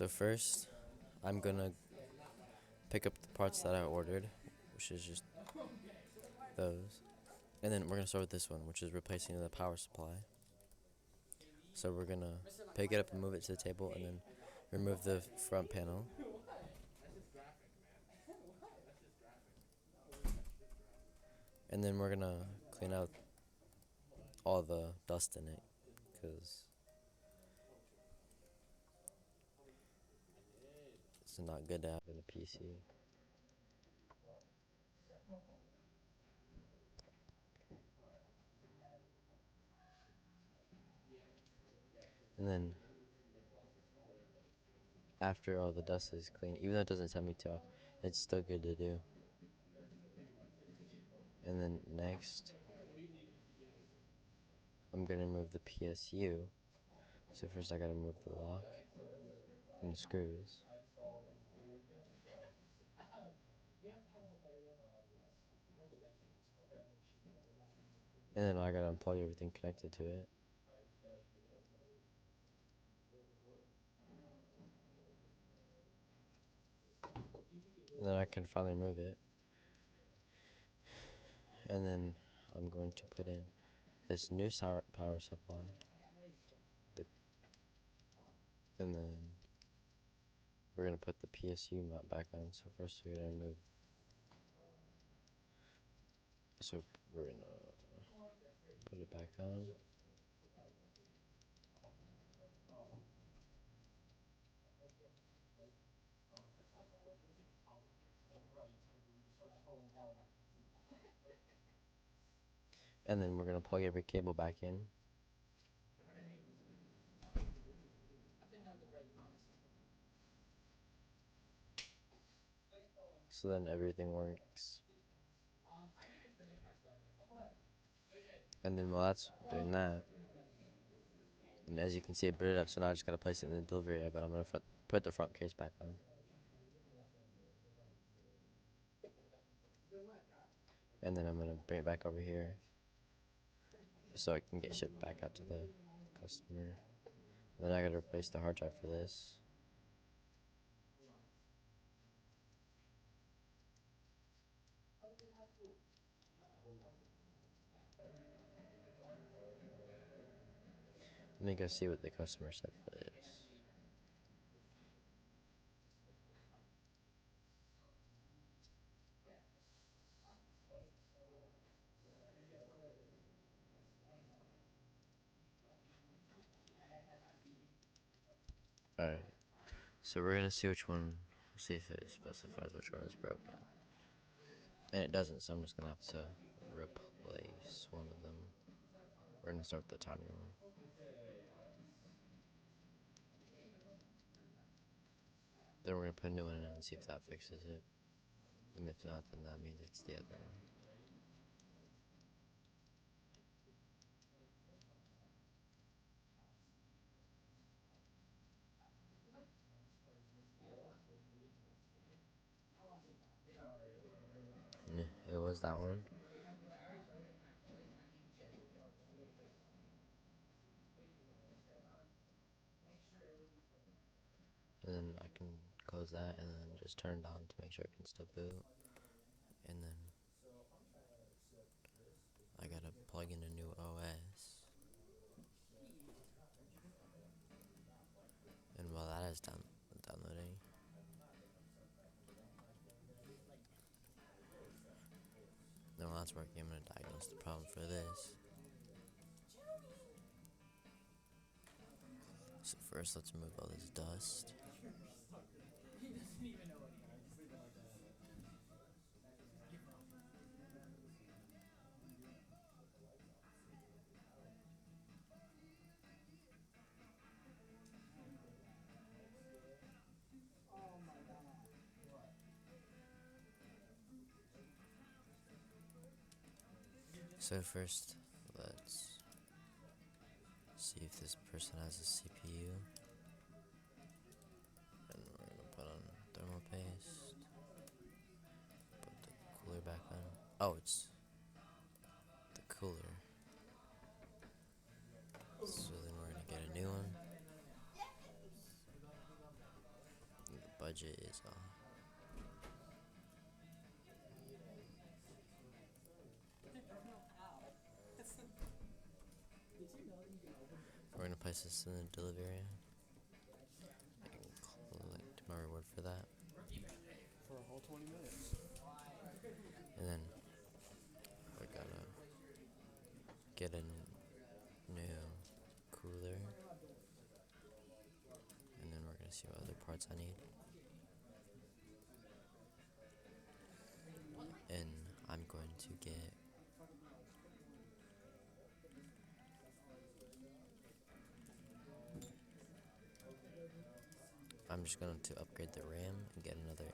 So first, I'm gonna pick up the parts that I ordered, which is just those. And then we're gonna start with this one, which is replacing the power supply. So we're gonna pick it up and move it to the table and then remove the front panel. And then we're gonna clean out all the dust in it, because it's not good to have in a PC. And then after all the dust is clean, even though it doesn't tell me to, it's still good to do. And then next, I'm gonna remove the PSU. So first I gotta remove the lock and the screws. And then I gotta unplug everything connected to it. And then I can finally remove it. And then I'm going to put in this new power supply. And then we're gonna put the PSU mount back on. So first we're gonna remove. So we're gonna put it back on. And then we're gonna plug every cable back in. So then everything works. And then while that's doing that, and as you can see it booted up, so now I just gotta place it in the delivery area, but I'm gonna put the front case back on. And then I'm gonna bring it back over here so it can get shipped back out to the customer. And then I gotta replace the hard drive for this. Let me go see what the customer said for this. Alright, so we're gonna see which one, see if it specifies which one is broken. And it doesn't, so I'm just gonna have to replace one of them. We're gonna start with the tiny one. Then we're gonna put a new one in and see if that fixes it. And if not, then that means it's the other one. It was that one. And then I can close that and then just turn it on to make sure it can still boot. And then I gotta plug in a new OS. And while that is downloading, then while that's working, I'm gonna diagnose the problem for this. So first, let's remove all this dust. So first, let's see if this person has a CPU. And we're gonna put on thermal paste. Put the cooler back on. Oh, it's the cooler. So then we're gonna get a new one. budget is we're gonna place this in the delivery area and collect my reward for that. For a whole 20 minutes. And then we're gonna get a new cooler. And then we're gonna see what other parts I need. And I'm going to get I'm just going to upgrade the RAM and get another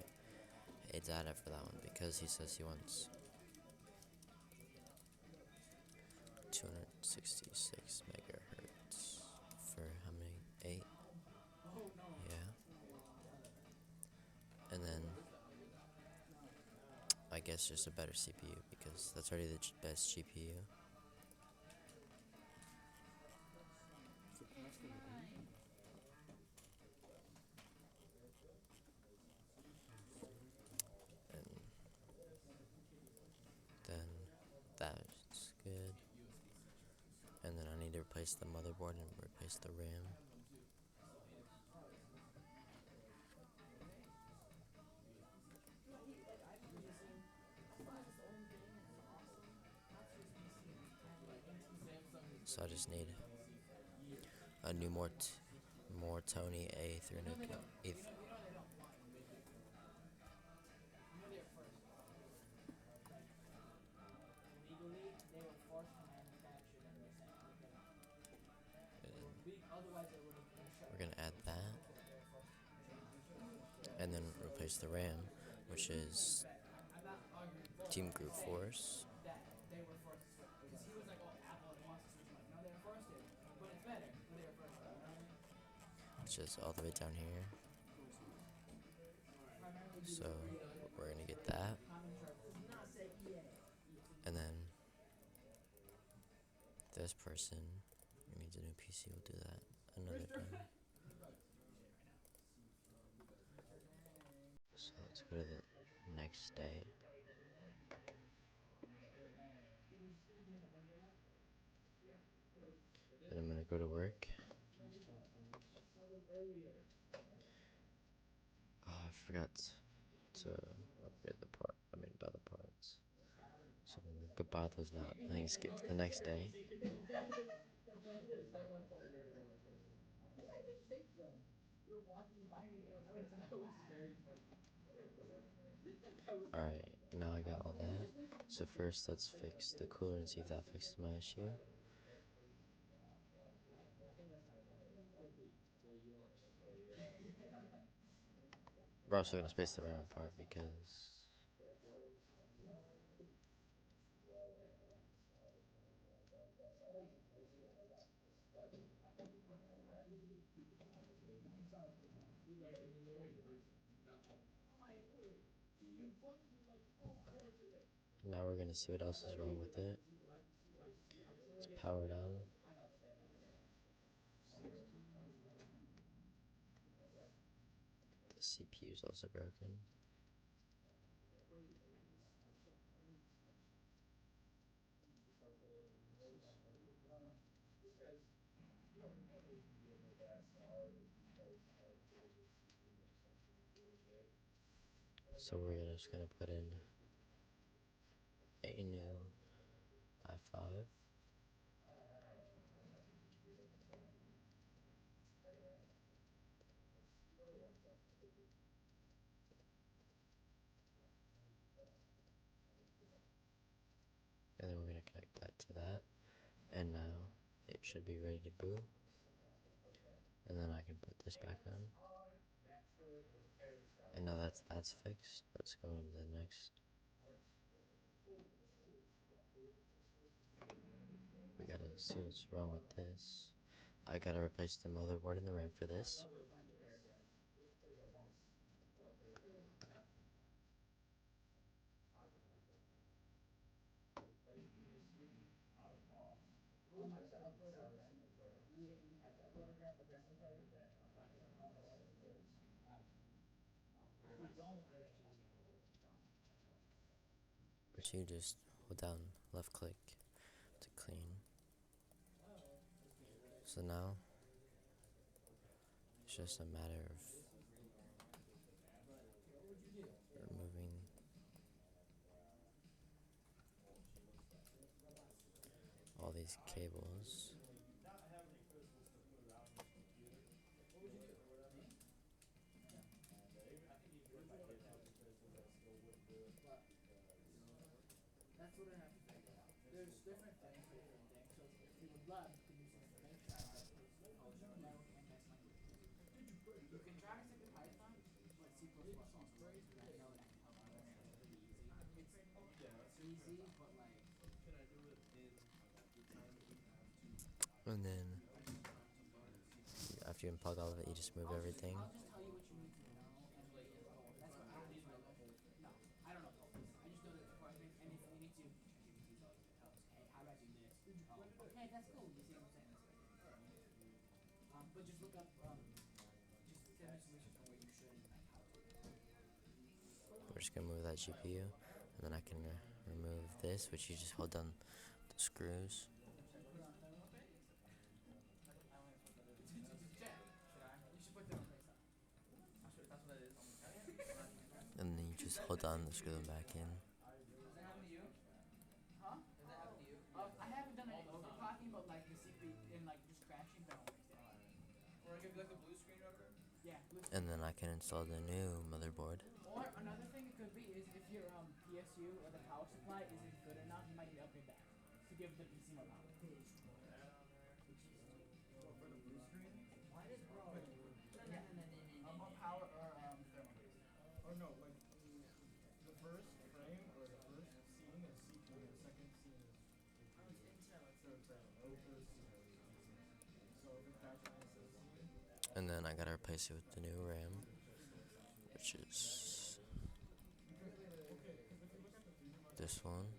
ADATA for that one because he says he wants 266 megahertz for how many? 8? Yeah. And then I guess just a better CPU because that's already the best GPU. And then that's good. And then I need to replace the motherboard and replace the RAM. So I just need a new Mortoni A320. We're gonna add that, and then replace the RAM, which is Team Group Force. Which is all the way down here. So we're gonna get that, and then this person who needs a new PC will do that another time. So let's go to the next day. Then I'm gonna go to work. Oh, I forgot to upgrade the part. I mean, buy the parts. So I'm gonna buy those now. I think skip to the next day. Alright, now I got all that. So first let's fix the cooler and see if that fixes my issue. We're also gonna space the RAM apart because now we're gonna see what else is wrong with it. It's powered on. The CPU is also broken. So we're just gonna put in a new i5. And then we're gonna connect that to that. And now it should be ready to boot. And then I can put this back on. And now that's fixed. Let's go on to the next. We gotta see what's wrong with this. I gotta replace the motherboard and the RAM for this. which you just hold down left click to clean. So now it's just a matter of removing all these cables. And then after you unplug all of it, you just move everything. We're just gonna move that GPU, and then I can remove this, which you just hold down the screws. And then you just hold on and screw them back in. And then I can install the new motherboard. Or another thing it could be is if your PSU or the power supply isn't good enough, you might need to upgrade that to give the PC more power. More power or thermal. Or no, like the first frame or the first scene is CPU, the second scene is third frame. Or third scene. So if it's batch line instead of scene. And then I gotta replace it with the new RAM, which is this one.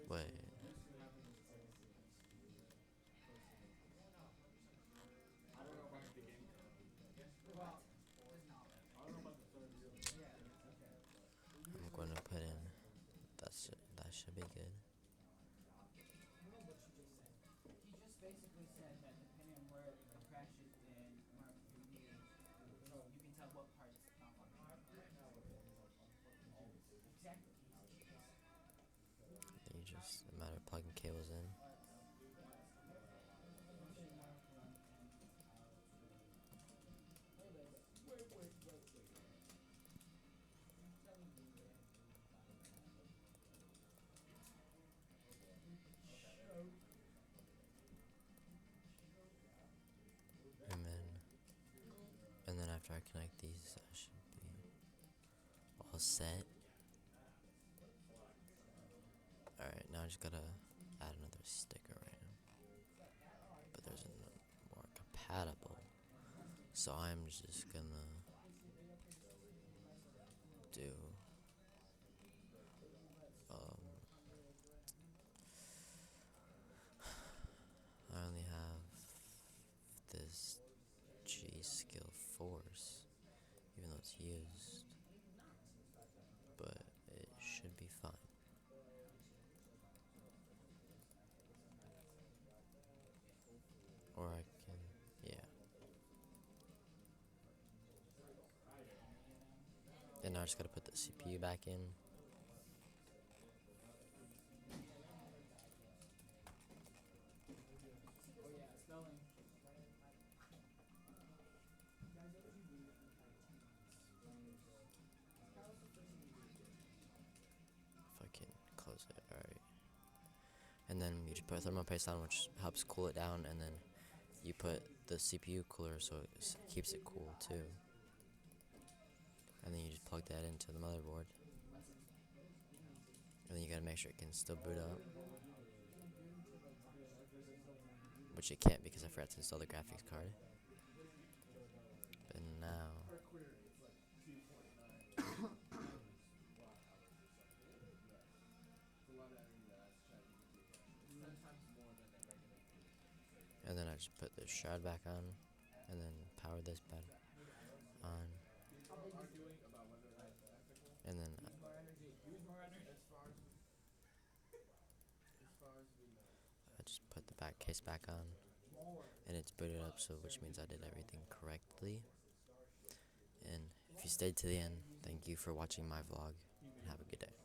Wait. I'm going to put in. That should be good. He just basically said that depending on where the crash is in Mark, you can tell what parts not functioning. Exactly. You just a matter of plugging cables in. And then after I connect these, I should be all set. Alright, now I just gotta add another sticker RAM. But there's a more compatible. So I'm just gonna do I only have this G-Skill Force, even though it's used, but it should be fine. Or I can, yeah. And now I just gotta put the CPU back in. If I can close it, alright. And then you just put thermal paste on, which helps cool it down, and then you put the CPU cooler so it keeps it cool too. And then you just plug that into the motherboard. And then you gotta make sure it can still boot up. Which it can't because I forgot to install the graphics card. But now And then I just put the shroud back on, and then power this back on, and then I just put the back case back on, and it's booted up, so which means I did everything correctly. And if you stayed to the end, thank you for watching my vlog, and have a good day.